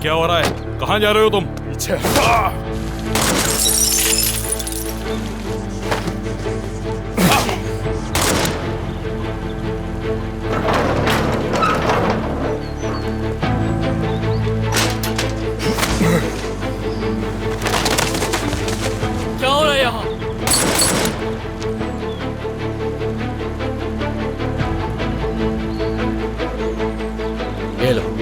क्या हो रहा है? कहाँ जा रहे हो तुम? पीछे। क्या हो रहा है यहाँ? ये लो।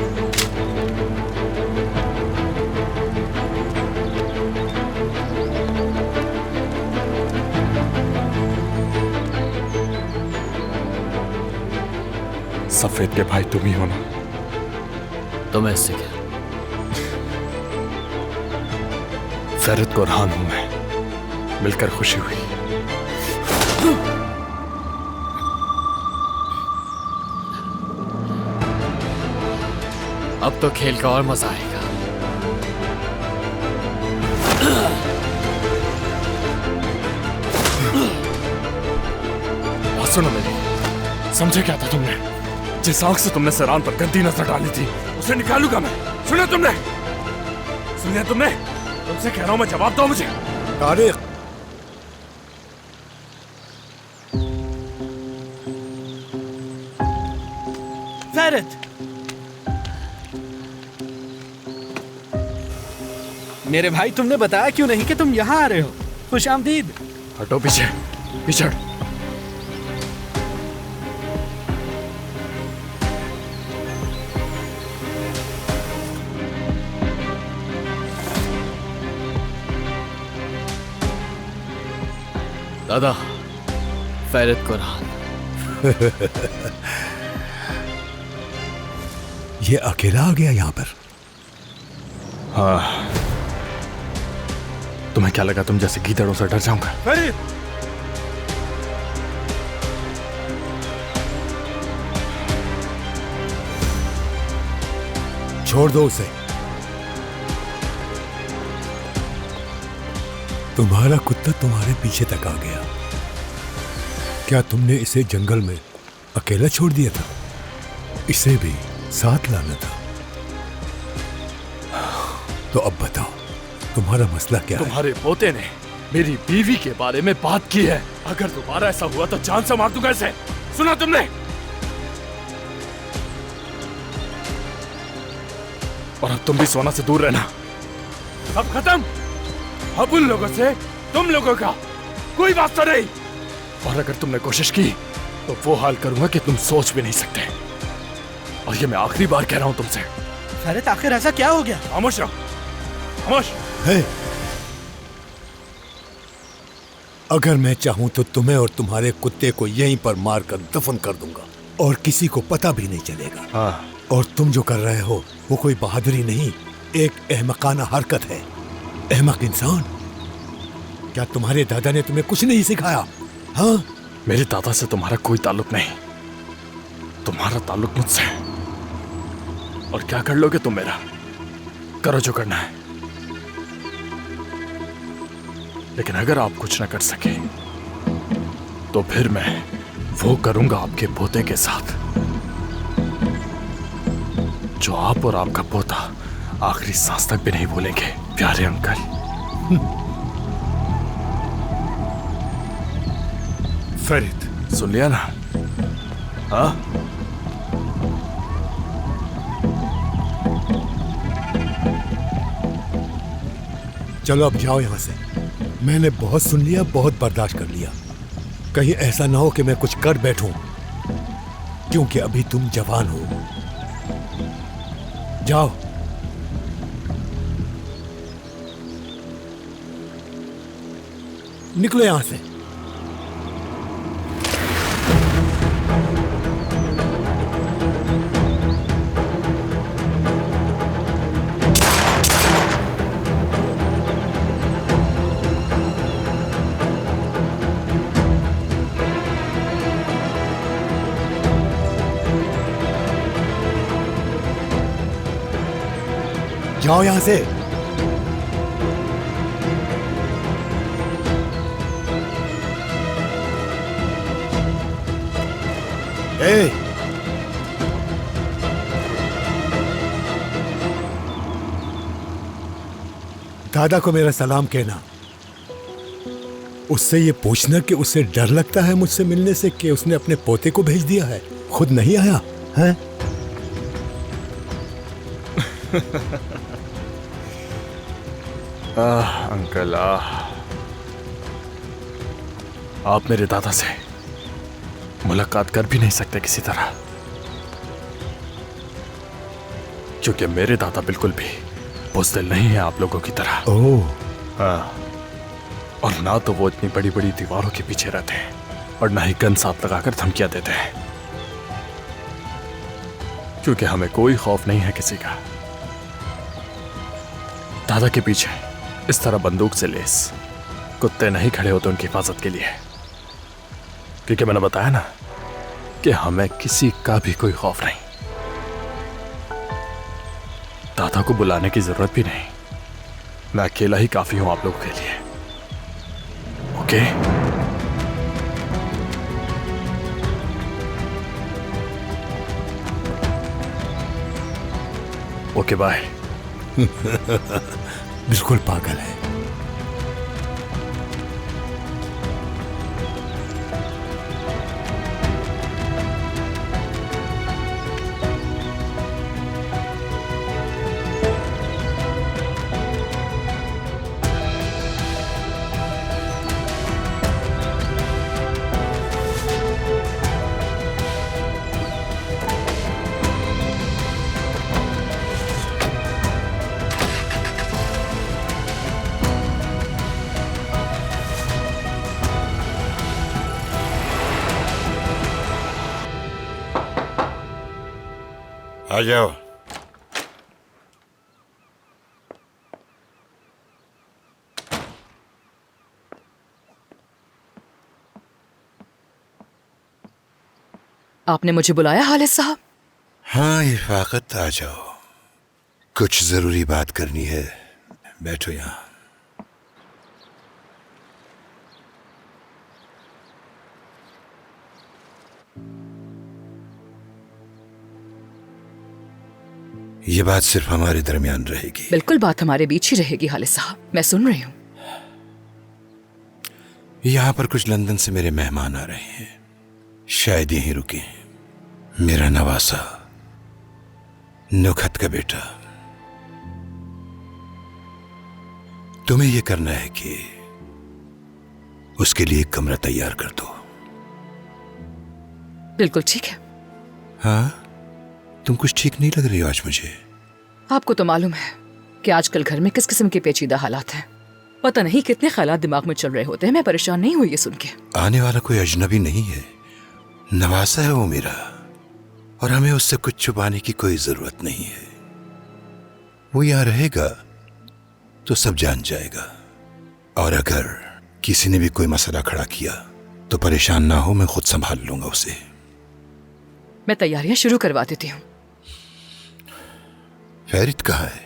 सफेद के भाई तुम ही हो ना? तो मैं इससे क्या? फैरत को रहान हूं मैं। मिलकर खुशी हुई। अब तो खेल का और मजा आएगा। बात सुनो मेरी। समझे क्या था तुमने? जिस आंख से तुमने सरान पर गंदी नजर डाली थी उसे निकालूंगा मैं। सुना तुमने? सुनिए तुमने? तुमसे कह रहा हूं मैं, जवाब दो मुझे। तारिक, फैरत, मेरे भाई तुमने बताया क्यों नहीं कि तुम यहाँ आ रहे हो? खुश आमदीद। हटो पीछे, पिछड़। दादा, फैरत को रहान। ये अकेला आ गया यहाँ पर? हाँ। तुम्हें क्या लगा तुम जैसे गीदड़ों से डर जाऊंगा? फरीद, छोड़ दो उसे। तुम्हारा कुत्ता तुम्हारे पीछे तक आ गया। क्या तुमने इसे जंगल में अकेला छोड़ दिया था? इसे भी साथ लाना था। तो अब बताओ, तुम्हारा मसला क्या है? तुम्हारे पोते ने मेरी बीवी के बारे में बात की है। अगर दोबारा ऐसा हुआ तो जान से मार दूंगा इसे। सुना तुमने? और अब तुम भी सोना से दूर रहना। सब खत्म। अब उन लोगों से तुम लोगों का कोई वास्ता नहीं। और अगर तुमने कोशिश की तो वो हाल करूंगा कि तुम सोच भी नहीं सकते। और ये मैं आखिरी बार कह रहा हूं तुमसे। फैरत, आखिर ऐसा क्या हो गया? खामोश रहो, खामोश। है? अगर मैं चाहूं तो तुम्हें और तुम्हारे कुत्ते को यहीं पर मारकर दफन कर दूंगा और किसी को पता भी नहीं चलेगा। हाँ। और तुम जो कर रहे हो वो कोई बहादुरी नहीं, एक अहमकाना हरकत है। अहमक इंसान। क्या तुम्हारे दादा ने तुम्हें कुछ नहीं सिखाया? हाँ? मेरे दादा से तुम्हारा कोई ताल्लुक नहीं। तुम्हारा ताल्लुक मुझसे है। और क्या कर लोगे तुम मेरा? करो जो करना है। लेकिन अगर आप कुछ ना कर सके तो फिर मैं वो करूंगा आपके पोते के साथ जो आप और आपका पोता आखिरी सांस तक भी नहीं भूलेंगे, प्यारे अंकल। फरीद, सुन लिया ना? हाँ? चलो अब जाओ यहां से। मैंने बहुत सुन लिया, बहुत बर्दाश्त कर लिया। कहीं ऐसा ना हो कि मैं कुछ कर बैठूं, क्योंकि अभी तुम जवान हो। जाओ। निकलो यहां से। जाओ यहां से। ए, दादा को मेरा सलाम कहना। उससे ये पूछना कि उसे डर लगता है मुझसे मिलने से कि उसने अपने पोते को भेज दिया है, खुद नहीं आया है। अंकल आप मेरे दादा से मुलाकात कर भी नहीं सकते किसी तरह, क्योंकि मेरे दादा बिल्कुल भी बुज़दिल नहीं है आप लोगों की तरह। ओह हाँ, और ना तो वो इतनी बड़ी बड़ी दीवारों के पीछे रहते हैं और ना ही गन साथ लगाकर धमकियां देते हैं, क्योंकि हमें कोई खौफ नहीं है किसी का। दादा के पीछे इस तरह बंदूक से लेस कुत्ते नहीं खड़े होते उनकी हिफाजत के लिए, क्योंकि मैंने बताया ना कि हमें किसी का भी कोई खौफ नहीं। दादा को बुलाने की जरूरत भी नहीं, मैं अकेला ही काफी हूं आप लोगों के लिए। ओके? Okay bye. बिल्कुल पागल है। आ जाओ। आपने मुझे बुलाया हालिद साहब? हाँ इफाकत, आ जाओ, कुछ जरूरी बात करनी है। बैठो यहाँ। ये बात सिर्फ हमारे दरमियान रहेगी। बिल्कुल, बात हमारे बीच ही रहेगी हालिद साहब, मैं सुन रही हूँ। यहाँ पर कुछ लंदन से मेरे मेहमान आ रहे हैं, शायद यहीं रुके। मेरा नवासा, नुखत का बेटा। तुम्हें यह करना है कि उसके लिए एक कमरा तैयार कर दो। बिल्कुल ठीक है। हाँ, तुम कुछ ठीक नहीं लग रही हो आज मुझे। आपको तो मालूम है कि आजकल घर में किस किस्म के पेचीदा हालात हैं। पता नहीं कितने ख्यालात दिमाग में चल रहे होते हैं। मैं परेशान नहीं हुई ये सुन के। आने वाला कोई अजनबी नहीं है, नवासा है वो मेरा, और हमें उससे कुछ छुपाने की कोई जरूरत नहीं है। वो यहां रहेगा तो सब जान जाएगा, और अगर किसी ने भी कोई मसला खड़ा किया तो परेशान ना हो, मैं खुद संभाल लूंगा उसे। मैं तैयारियां शुरू करवा देती हूँ। फैरिद कहाँ है?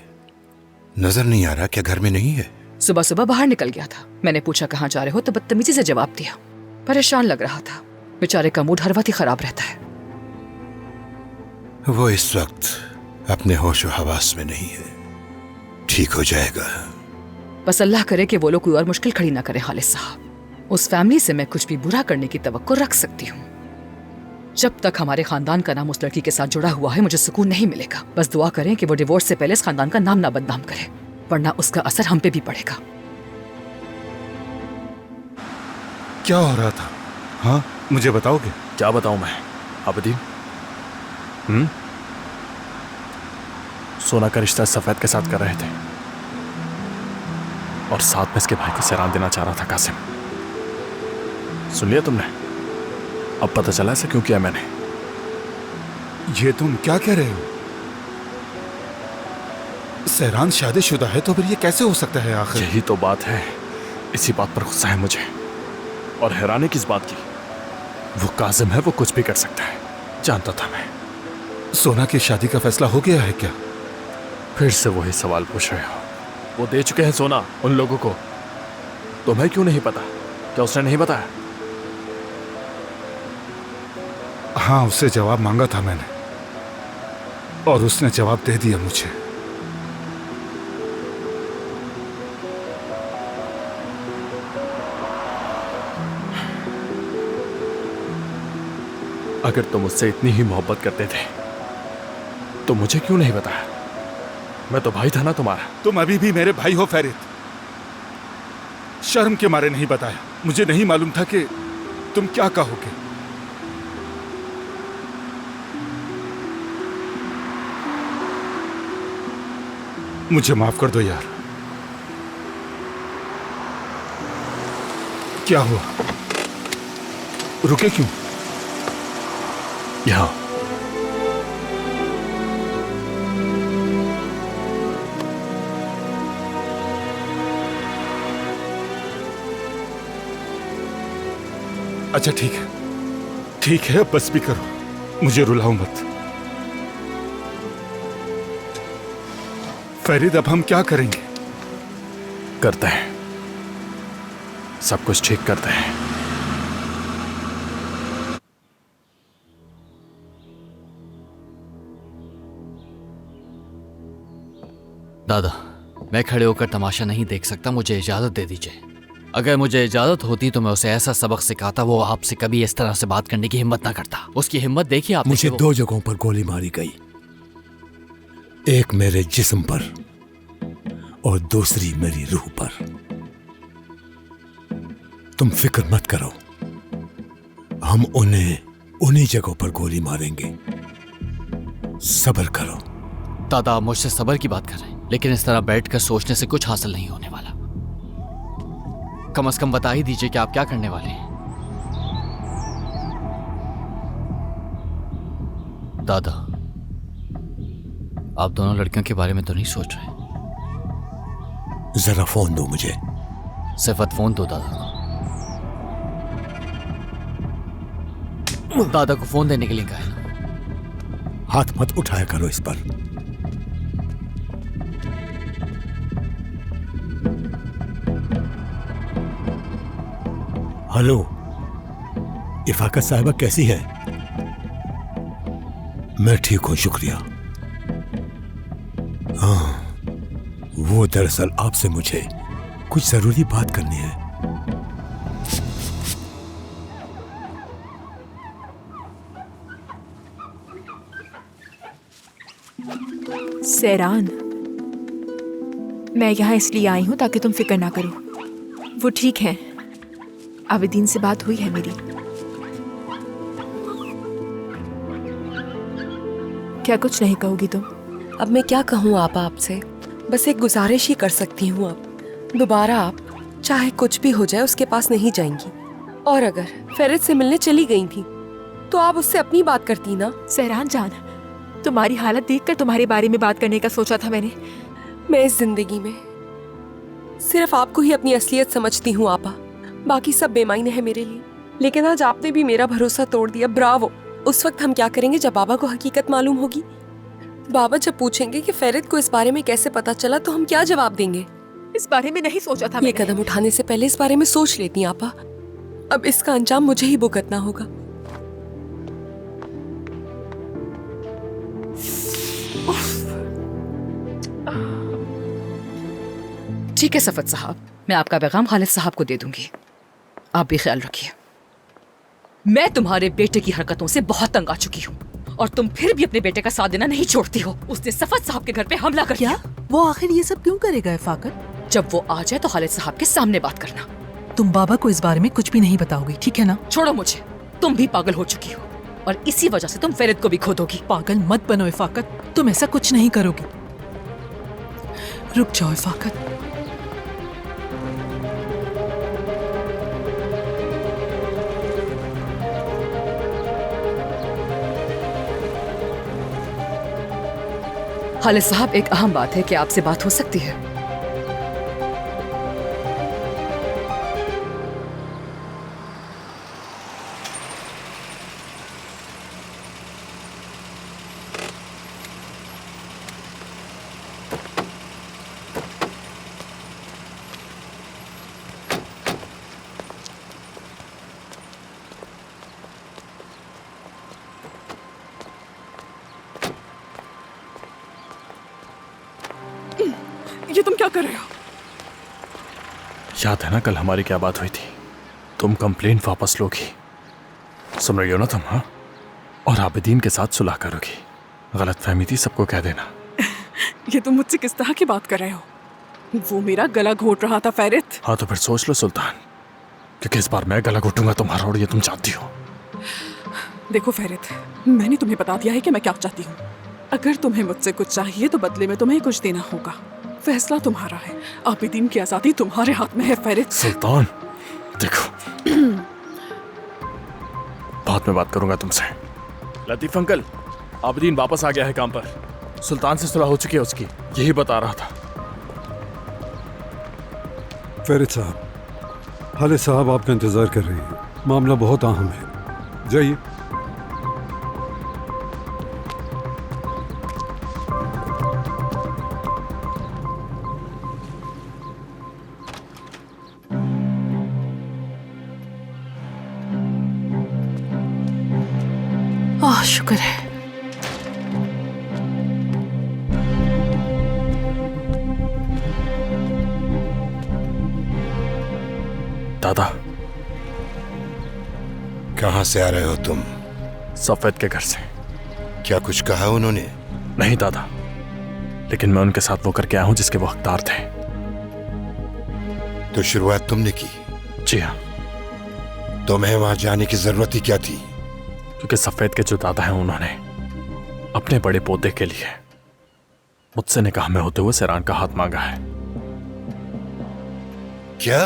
नजर नहीं आ रहा। क्या घर में नहीं है? सुबह सुबह बाहर निकल गया था। मैंने पूछा कहाँ जा रहे हो तो बदतमीजी से जवाब दिया। परेशान लग रहा था। बेचारे का मूड हर वक्त ही खराब रहता है। वो इस वक्त अपने होश और हवास में नहीं है, ठीक हो जाएगा। बस अल्लाह करे कि वो लोग कोई और मुश्किल खड़ी ना करे हालिद साहब। उस फैमिली से मैं कुछ भी बुरा करने की तवक्को रख सकती हूँ। जब तक हमारे खानदान का नाम उस लड़की के साथ जुड़ा हुआ है, मुझे सुकून नहीं मिलेगा। बस दुआ करें कि वो डिवोर्स से पहले इस खानदान का नाम ना बदनाम करे, वरना उसका असर हम पे भी पड़ेगा। क्या हो रहा था? हाँ, मुझे बताओगे? क्या बताऊं मैं आबदीन? सोना का रिश्ता सफेद के साथ कर रहे थे, और साथ में इसके भाई को सैरान देना चाह रहा था कासिम। सुन लिया तुमने? अब पता चला ऐसा क्यों किया मैंने। ये तुम क्या कह रहे हो? सहरान शादीशुदा है तो फिर ये कैसे हो सकता है आखिर? यही तो बात है, इसी बात पर गुस्सा है मुझे। और हैरानी किस बात की? वो कासिम है, वो कुछ भी कर सकता है, जानता था मैं। सोना की शादी का फैसला हो गया है क्या? फिर से वही सवाल पूछ रहे हो। वो दे चुके हैं सोना उन लोगों को। तुम्हें क्यों नहीं पता? क्या उसने नहीं बताया? हाँ, उससे जवाब मांगा था मैंने, और उसने जवाब दे दिया मुझे। अगर तुम मुझसे इतनी ही मोहब्बत करते थे तो मुझे क्यों नहीं बताया? मैं तो भाई था ना तुम्हारा। तुम अभी भी मेरे भाई हो फेरिद। शर्म के मारे नहीं बताया। मुझे नहीं मालूम था कि तुम क्या कहोगे। मुझे माफ कर दो यार। क्या हुआ? रुके क्यों? यहाँ अच्छा ठीक है, ठीक है, अब बस भी करो, मुझे रुलाओ मत। फरीद, अब हम क्या करेंगे? करते हैं, सब कुछ ठीक करते हैं। दादा, मैं खड़े होकर तमाशा नहीं देख सकता, मुझे इजाजत दे दीजिए। अगर मुझे इजाजत होती तो मैं उसे ऐसा सबक सिखाता वो आपसे कभी इस तरह से बात करने की हिम्मत ना करता। उसकी हिम्मत देखिए आप। मुझे 2 जगहों पर गोली मारी गई, एक मेरे जिस्म पर और दूसरी मेरी रूह पर। तुम फिक्र मत करो, हम उन्हें उन्हीं जगहों पर गोली मारेंगे। सब्र करो। दादा, आप मुझसे सब्र की बात कर रहे हैं, लेकिन इस तरह बैठकर सोचने से कुछ हासिल नहीं होने वाला। कम से कम बता ही दीजिए कि आप क्या करने वाले हैं। दादा, आप दोनों लड़कियों के बारे में तो नहीं सोच रहे? जरा फोन दो मुझे। सिफत, फोन दो दादा को। दादा को फोन देने के लिए कहा है ना। हाथ मत उठाया करो इस पर। हेलो, इफाकत साहिबा कैसी है? मैं ठीक हूं, शुक्रिया। हाँ, वो दरअसल आपसे मुझे कुछ जरूरी बात करनी है। सैरान, मैं यहाँ इसलिए आई हूँ ताकि तुम फिक्र ना करो। वो ठीक है। आवेदीन से बात हुई है मेरी। क्या कुछ नहीं कहोगी तुम? अब मैं क्या कहूँ आपा आपसे? बस एक गुजारिश ही कर सकती हूँ। अब दोबारा आप चाहे कुछ भी हो जाए उसके पास नहीं जाएंगी। और अगर फेरिद से मिलने चली गई थी तो आप उससे अपनी बात करती ना। सहरान जान, तुम्हारी हालत देखकर तुम्हारे बारे में बात करने का सोचा था मैंने। मैं इस जिंदगी में सिर्फ आपको ही अपनी असलियत समझती हूँ आपा, बाकी सब बेमायने है मेरे लिए। लेकिन आज आपने भी मेरा भरोसा तोड़ दिया। ब्रावो। उस वक्त हम क्या करेंगे जब बाबा को हकीकत मालूम होगी? बाबा जब पूछेंगे कि फेरिद को इस बारे में कैसे पता चला तो हम क्या जवाब देंगे? इस बारे में नहीं सोचा था। ये कदम उठाने से पहले इस बारे में सोच लेती आपा। अब इसका अंजाम मुझे ही भुगतना होगा। ठीक है सफद साहब, मैं आपका पैगाम खालिद साहब को दे दूंगी। आप भी ख्याल रखिए। मैं तुम्हारे बेटे की हरकतों से बहुत तंग आ चुकी हूँ और तुम फिर भी अपने बेटे का साथ देना नहीं छोड़ती हो। उसने सफद साहब के घर पे हमला कर दिया। वो आखिर ये सब क्यों करेगा इफाकत? जब वो आ जाए तो खालिद साहब के सामने बात करना। तुम बाबा को इस बारे में कुछ भी नहीं बताओगी, ठीक है ना? छोड़ो मुझे, तुम भी पागल हो चुकी हो और इसी वजह से तुम फेरिद को भी खो दोगी। पागल मत बनो इफाकत, तुम ऐसा कुछ नहीं करोगी। रुक जाओ इफाकत। खालिद साहब, एक अहम बात है कि आपसे बात हो सकती है? ये तुम क्या कर रहे हो? याद है ना कल हमारी क्या बात हुई थी? तुम कंप्लेंट वापस लोगी। सुन रही हो ना तुम? हाँ, और आबिदीन के साथ सुलह करोगी। गलत फहमी थी, सबको कह देना। ये तुम मुझसे किस तरह की बात कर रहे हो? वो मेरा गला घोट रहा था फेरित। हाँ तो फिर सोच लो सुल्तान, क्योंकि इस बार मैं गला घोटूंगा तुम्हारा, और ये तुम चाहती हो। देखो फेरित, मैंने तुम्हें बता दिया है कि मैं क्या चाहती हूँ। अगर तुम्हें मुझसे कुछ चाहिए तो बदले में तुम्हें कुछ देना होगा। फैसला तुम्हारा है। आबिदीन की आजादी तुम्हारे हाथ में है फेरित। सुल्तान देखो, बाद में बात करूंगा तुमसे। लतीफ अंकल, आबिदीन वापस आ गया है काम पर। सुल्तान से सुलह हो चुकी है उसकी, यही बता रहा था। फेरित साहब, हाले साहब आपका इंतजार कर रहे हैं। मामला बहुत अहम है, जाइए। आह, शुक्र है। दादा, कहां से आ रहे हो तुम? सफेद के घर से। क्या कुछ कहा उन्होंने? नहीं दादा, लेकिन मैं उनके साथ वो करके आया हूं जिसके वो हकदार थे। तो शुरुआत तुमने की? जी हाँ। तुम्हें वहां जाने की जरूरत ही क्या थी? क्योंकि सफेद के जो दादा हैं उन्होंने अपने बड़े पोते के लिए मुझसे निकाह में होते हुए सैरान का हाथ मांगा है। क्या?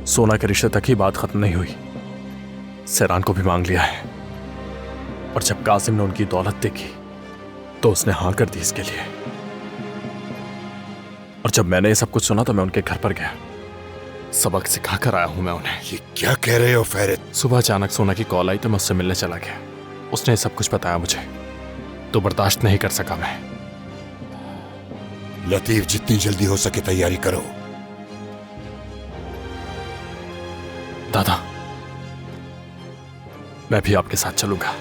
सोना के रिश्ते तक ही बात खत्म नहीं हुई, सैरान को भी मांग लिया है। और जब कासिम ने उनकी दौलत देखी तो उसने हाँ कर दी इसके लिए। और जब मैंने ये सब कुछ सुना तो मैं उनके घर पर गया, सबक सिखा कर आया हूं मैं उन्हें। ये क्या कह रहे हो फेरित? सुबह अचानक सोना की कॉल आई तो मैं उससे मिलने चला गया। उसने सब कुछ बताया मुझे, तो बर्दाश्त नहीं कर सका मैं। लतीफ, जितनी जल्दी हो सके तैयारी करो। दादा, मैं भी आपके साथ चलूंगा।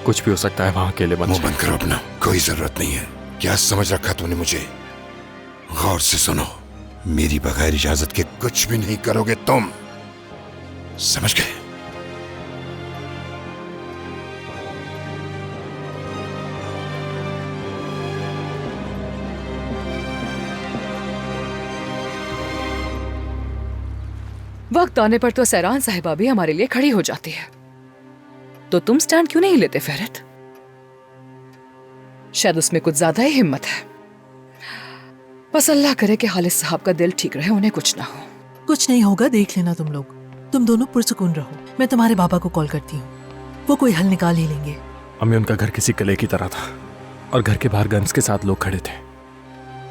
कुछ भी हो सकता है, वहां अकेले मुंह बंद करो अपना, कोई जरूरत नहीं है। क्या समझ रखा तूने मुझे? गौर से सुनो, मेरी बगैर इजाजत के कुछ भी नहीं करोगे तुम, समझ गए? वक्त आने पर तो सैरान साहिबा भी हमारे लिए खड़ी हो जाती है, तो तुम स्टैंड क्यों नहीं लेते फेरित? शायद उसमें कुछ ज्यादा ही हिम्मत है। बस अल्लाह करे कि खालिद साहब का दिल ठीक रहे, उन्हें कुछ ना हो। कुछ नहीं होगा, देख लेना तुम लोग। तुम दोनों पुरसुकून रहो। मैं तुम्हारे बाबा को कॉल करती हूँ, वो कोई हल निकाल ही लेंगे। अम्मी, उनका घर किसी किले की तरह था और घर के बाहर गन्स के साथ लोग खड़े थे।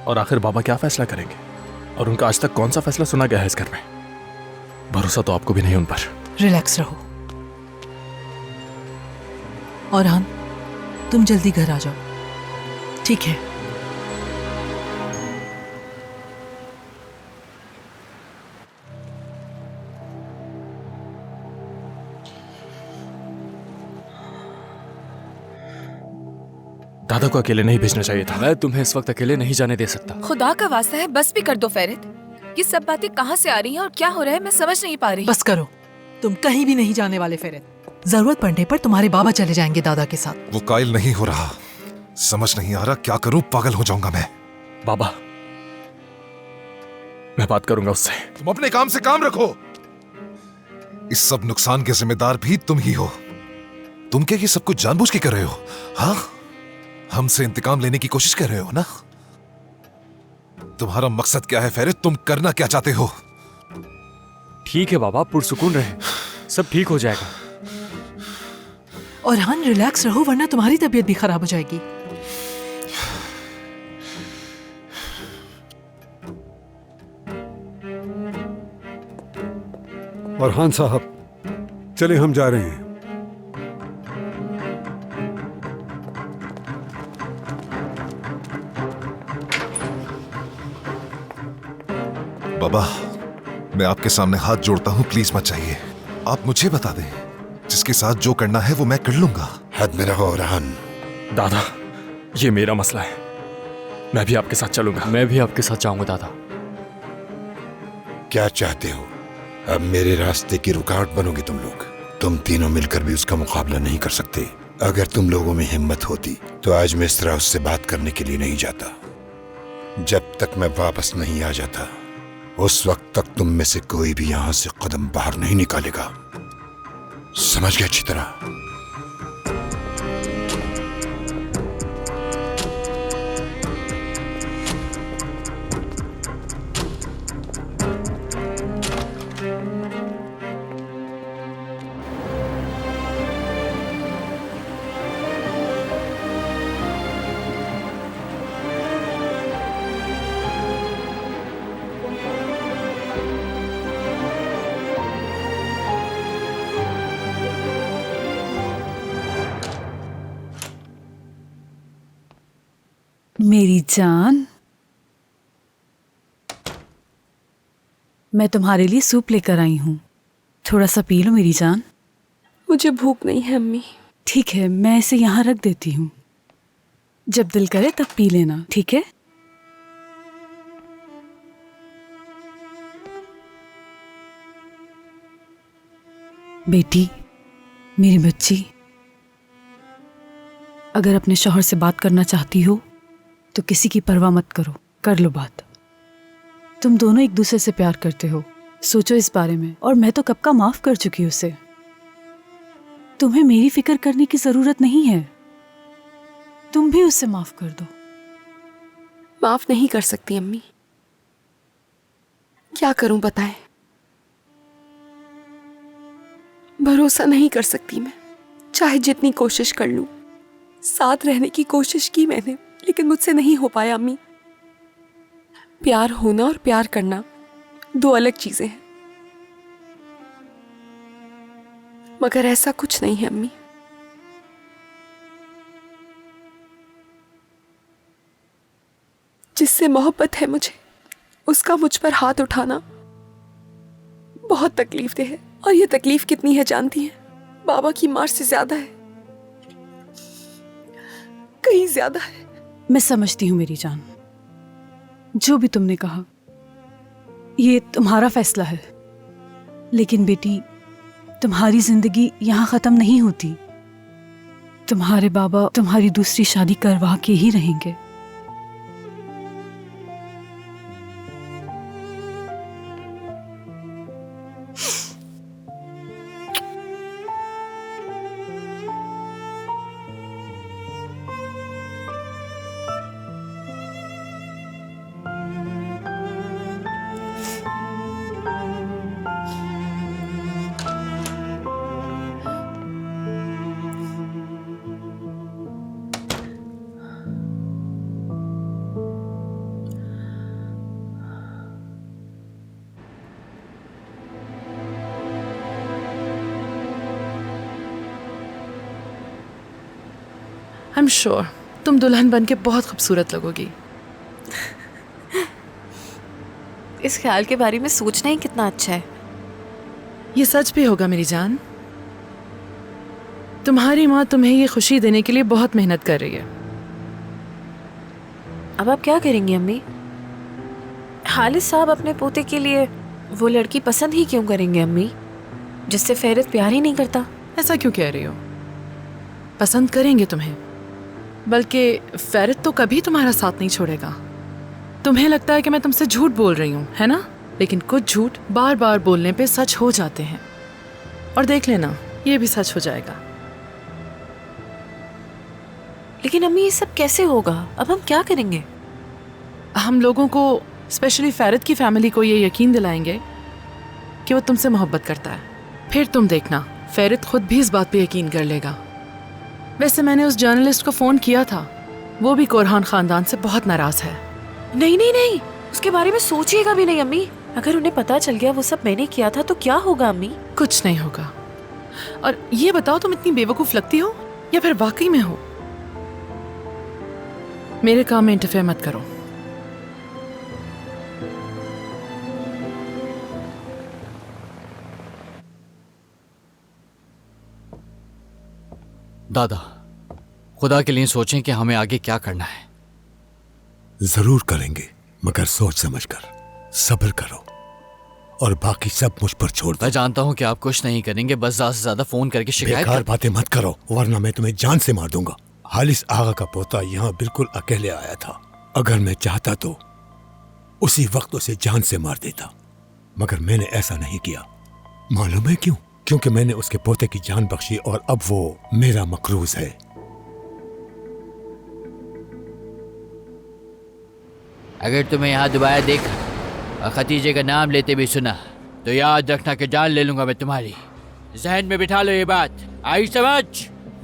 और आखिर बाबा क्या फैसला करेंगे? और उनका आज तक कौन सा फैसला सुना गया है इस घर में? भरोसा तो आपको भी नहीं उन पर। रिलैक्स रहो। और हाँ, तुम जल्दी घर आ जाओ, ठीक है? दादा को अकेले नहीं भेजना चाहिए था। मैं तुम्हें इस वक्त अकेले नहीं जाने दे सकता। खुदा का वास्ता है, बस भी कर दो फेरित। ये सब बातें कहाँ से आ रही हैं और क्या हो रहा है, मैं समझ नहीं पा रही। बस करो, तुम कहीं भी नहीं जाने वाले फेरित। जरूरत पड़ने पर तुम्हारे बाबा चले जाएंगे दादा के साथ। वो कायल नहीं हो रहा, समझ नहीं आ रहा क्या करूं, पागल हो जाऊंगा मैं। बाबा, मैं बात करूंगा उससे। तुम अपने काम से काम रखो। इस सब नुकसान के जिम्मेदार भी तुम ही हो। तुम क्या ये सब कुछ जानबूझ के कर रहे हो? हाँ, हमसे इंतकाम लेने की कोशिश कर रहे हो ना? तुम्हारा मकसद क्या है फेरित? तुम करना क्या चाहते हो? ठीक है बाबा, पुरसुकून रहे, सब ठीक हो जाएगा। और हाँ, रिलैक्स रहो, वरना तुम्हारी तबीयत भी खराब हो जाएगी। और खान साहब, चले हम जा रहे हैं। बाबा, मैं आपके सामने हाथ जोड़ता हूं, प्लीज मत चाहिए। आप मुझे बता दें, जिसके साथ जो करना है वो मैं कर लूंगा। हद में रहो रहन। दादा, ये मेरा मसला है, मैं भी आपके साथ चलूंगा। मैं भी आपके साथ जाऊंगा दादा। क्या चाहते हो? अब मेरे रास्ते की रुकावट बनोगे तुम लोग। तुम तीनों मिलकर भी उसका मुकाबला नहीं कर सकते। अगर तुम लोगों में हिम्मत होती तो आज मैं इस तरह उससे बात करने के लिए नहीं जाता। जब तक मैं वापस नहीं आ जाता उस वक्त तक तुम में से कोई भी यहां से कदम बाहर नहीं निकालेगा। समझ गए अच्छी तरह? मेरी जान, मैं तुम्हारे लिए सूप लेकर आई हूँ, थोड़ा सा पी लो मेरी जान। मुझे भूख नहीं है अम्मी। ठीक है, मैं इसे यहाँ रख देती हूँ, जब दिल करे तब पी लेना, ठीक है? बेटी, मेरी बच्ची, अगर अपने शौहर से बात करना चाहती हो तो किसी की परवाह मत करो, कर लो बात। तुम दोनों एक दूसरे से प्यार करते हो, सोचो इस बारे में। और मैं तो कब का माफ कर चुकी हूं उसे। तुम्हें मेरी फिक्र करने की जरूरत नहीं है, तुम भी उसे माफ कर दो। माफ नहीं कर सकती अम्मी, क्या करूं बताएं। भरोसा नहीं कर सकती मैं, चाहे जितनी कोशिश कर लूं। साथ रहने की कोशिश की मैंने, लेकिन मुझसे नहीं हो पाया अम्मी। प्यार होना और प्यार करना दो अलग चीजें हैं। मगर ऐसा कुछ नहीं है अम्मी। जिससे मोहब्बत है मुझे, उसका मुझ पर हाथ उठाना बहुत तकलीफ दे है। और ये तकलीफ कितनी है जानती हैं? बाबा की मार से ज्यादा है, कहीं ज्यादा है। मैं समझती हूँ मेरी जान, जो भी तुमने कहा ये तुम्हारा फैसला है, लेकिन बेटी तुम्हारी जिंदगी यहाँ खत्म नहीं होती। तुम्हारे बाबा तुम्हारी दूसरी शादी करवा के ही रहेंगे। आई एम श्योर तुम दुल्हन बन के बहुत खूबसूरत लगोगी। इस ख्याल के बारे में सोचना ही कितना अच्छा है। ये सच भी होगा मेरी जान। तुम्हारी माँ तुम्हें ये खुशी देने के लिए बहुत मेहनत कर रही है। अब आप क्या करेंगी अम्मी? खालिद साहब अपने पोते के लिए वो लड़की पसंद ही क्यों करेंगे अम्मी, जिससे फेरित प्यार ही नहीं करता? ऐसा क्यों कह रही हो? पसंद करेंगे तुम्हें, बल्कि फेरित तो कभी तुम्हारा साथ नहीं छोड़ेगा। तुम्हें लगता है कि मैं तुमसे झूठ बोल रही हूँ, है ना? लेकिन कुछ झूठ बार बार बोलने पे सच हो जाते हैं। और देख लेना, ये भी सच हो जाएगा। लेकिन अम्मी ये सब कैसे होगा? अब हम क्या करेंगे? हम लोगों को, स्पेशली फेरित की फैमिली को, ये यकीन दिलाएंगे कि वो तुमसे मोहब्बत करता है। फिर तुम देखना, फेरित खुद भी इस बात पे यकीन कर लेगा। वैसे मैंने उस जर्नलिस्ट को फोन किया था, वो भी कोरहान खानदान से बहुत नाराज है। नहीं नहीं नहीं, उसके बारे में सोचिएगा भी नहीं अम्मी। अगर उन्हें पता चल गया वो सब मैंने किया था तो क्या होगा अम्मी? कुछ नहीं होगा। और ये बताओ, तुम इतनी बेवकूफ लगती हो या फिर वाकई में हो? मेरे काम में इंटरफेयर मत करो। दादा, खुदा के लिए सोचें कि हमें आगे क्या करना है। जरूर करेंगे, मगर सोच समझकर, सब्र करो और बाकी सब मुझ पर छोड़ दो। मैं जानता हूँ कि आप कुछ नहीं करेंगे, बस ज्यादा से ज्यादा फोन करके शिकायत बेकार बातें मत करो, वरना मैं तुम्हें जान से मार दूंगा। हालिस आगा का पोता यहाँ बिल्कुल अकेले आया था। अगर मैं चाहता तो उसी वक्त उसे जान से मार देता, मगर मैंने ऐसा नहीं किया। मालूम है क्यों? क्योंकि मैंने उसके पोते की जान बख्शी और अब वो मेरा मकरूज है। अगर तुम्हें यहाँ दोबारा देखा और खतीजे का नाम लेते भी सुना तो याद रखना कि जान ले लूंगा मैं तुम्हारी। जहन में बिठा लो ये बात, आई समझ?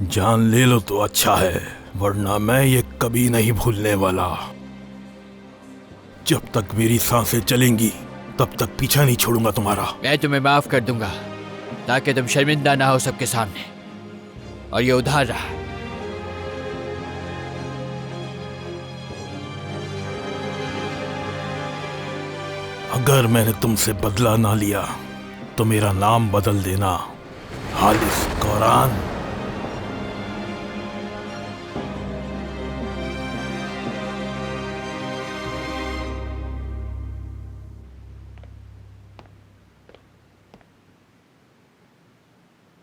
जान ले लो तो अच्छा है, वरना मैं ये कभी नहीं भूलने वाला। जब तक मेरी सांसें चलेंगी तब तक पीछा नहीं छोड़ूंगा तुम्हारा। मैं तुम्हें माफ कर दूंगा ताकि तुम शर्मिंदा ना हो सबके सामने, और ये उधार रहा। अगर मैंने तुमसे बदला ना लिया तो मेरा नाम बदल देना, हालिस कौरान।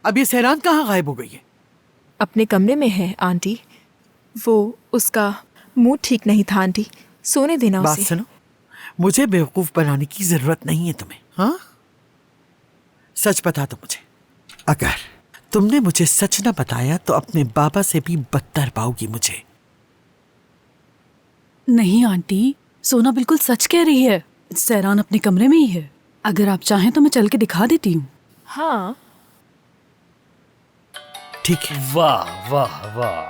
अब ये सहरान कहाँ गायब हो गई है? अपने कमरे में है आंटी। वो उसका मूड ठीक नहीं था आंटी, सोने देना बात उसे। सुनो, मुझे बेवकूफ बनाने की जरूरत नहीं है तुम्हें। हाँ, सच बता दो मुझे। अगर तुमने मुझे सच न बताया तो अपने बाबा से भी बदतर पाओगी मुझे। नहीं आंटी, सोना बिल्कुल सच कह रही है। सहरान अपने कमरे में ही है। अगर आप चाहें तो मैं चल के दिखा देती हूँ। हाँ ठीक है। वाह वाह वाह।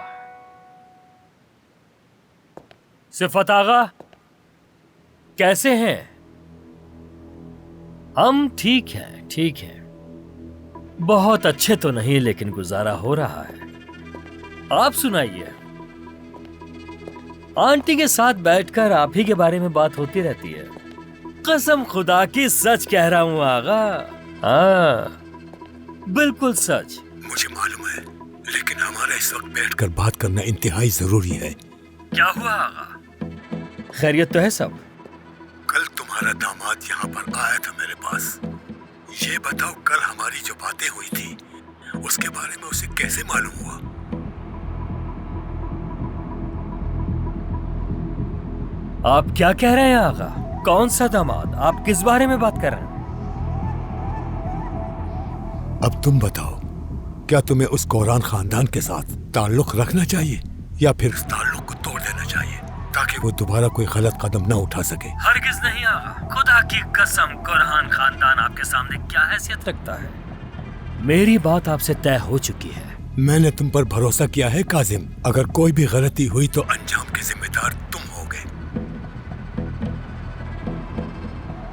सिफत आगा, कैसे हैं? हम ठीक हैं, ठीक हैं। बहुत अच्छे तो नहीं, लेकिन गुजारा हो रहा है। आप सुनाइए। आंटी के साथ बैठकर आप ही के बारे में बात होती रहती है। कसम खुदा की सच कह रहा हूं आगा। हाँ, बिल्कुल सच। मुझे मालूम है, लेकिन हमारा इस वक्त बैठकर बात करना इंतहाई जरूरी है। क्या हुआ आगा? खैरियत तो है सब? कल तुम्हारा दामाद यहाँ पर आया था मेरे पास। ये बताओ, कल हमारी जो बातें हुई थी उसके बारे में उसे कैसे मालूम हुआ? आप क्या कह रहे हैं आगा? कौन सा दामाद? आप किस बारे में बात कर रहे हैं? अब तुम बताओ, क्या तुम्हें उस कौरान खानदान के साथ ताल्लुक रखना चाहिए या फिर उस ताल्लुक को तोड़ देना चाहिए ताकि वो दोबारा कोई गलत कदम न उठा सके? हरगिज नहीं आगा। खुदा की कसम, कुरान खानदान आपके सामने क्या हैसियत रखता है? मेरी बात आपसे तय हो चुकी है। मैंने तुम पर भरोसा किया है काजिम। अगर कोई भी गलती हुई तो अंजाम के जिम्मेदार तुम होगे।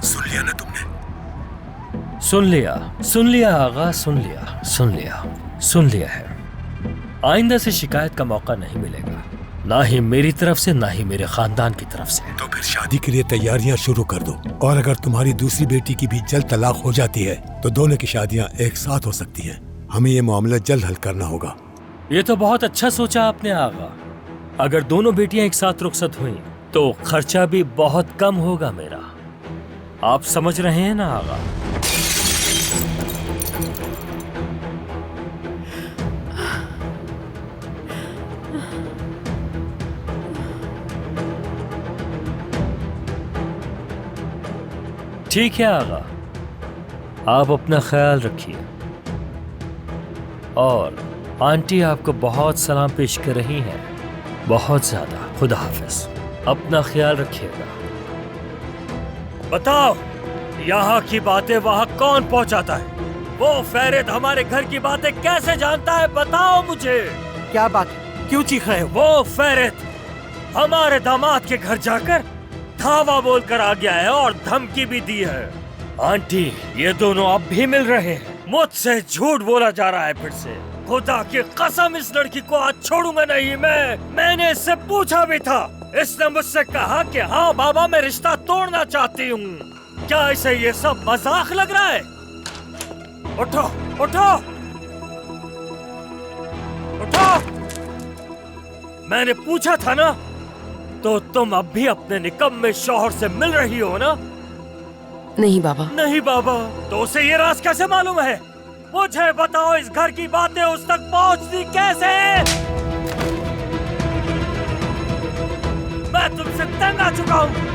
सुन लिया ना तुमने? सुन लिया आगा, सुन लिया है। आइंदा से शिकायत का मौका नहीं मिलेगा, ना ही मेरी तरफ से ना ही मेरे खानदान की तरफ से। तो फिर शादी के लिए तैयारियां शुरू कर दो। और अगर तुम्हारी दूसरी बेटी की भी जल्द तलाक हो जाती है तो दोनों की शादियां एक साथ हो सकती हैं। हमें ये मामला जल्द हल करना होगा। ये तो बहुत अच्छा सोचा आपने आगा। अगर दोनों बेटियां एक साथ रुखसत हुई तो खर्चा भी बहुत कम होगा मेरा। आप समझ रहे हैं ना आगा? ठीक है आगा, आप अपना ख्याल रखिए। और आंटी आपको बहुत सलाम पेश कर रही हैं, बहुत ज्यादा। खुदा हाफिज, अपना ख्याल रखिएगा। बताओ, यहाँ की बातें वहाँ कौन पहुँचाता है? वो फैरिद हमारे घर की बातें कैसे जानता है? बताओ मुझे। क्या बात? क्यों चीख रहे हो? वो फैरिद हमारे दामाद के घर जाकर धावा बोलकर आ गया है और धमकी भी दी है। आंटी, ये दोनों अब भी मिल रहे हैं। मुझसे झूठ बोला जा रहा है फिर से। खुदा की कसम, इस लड़की को आज छोड़ूंगा नहीं मैं। मैंने इससे पूछा भी था। इसने मुझसे कहा कि हाँ बाबा, मैं रिश्ता तोड़ना चाहती हूँ। क्या इसे ये सब मजाक लग रहा है? उठो उठो उठो। मैंने पूछा था ना, तो तुम अब भी अपने निकम्मे शौहर से मिल रही हो ना? नहीं बाबा। नहीं बाबा, तो उसे ये राज कैसे मालूम है? मुझे बताओ, इस घर की बातें उस तक पहुंचती कैसे? मैं तुमसे तंग आ चुका हूँ।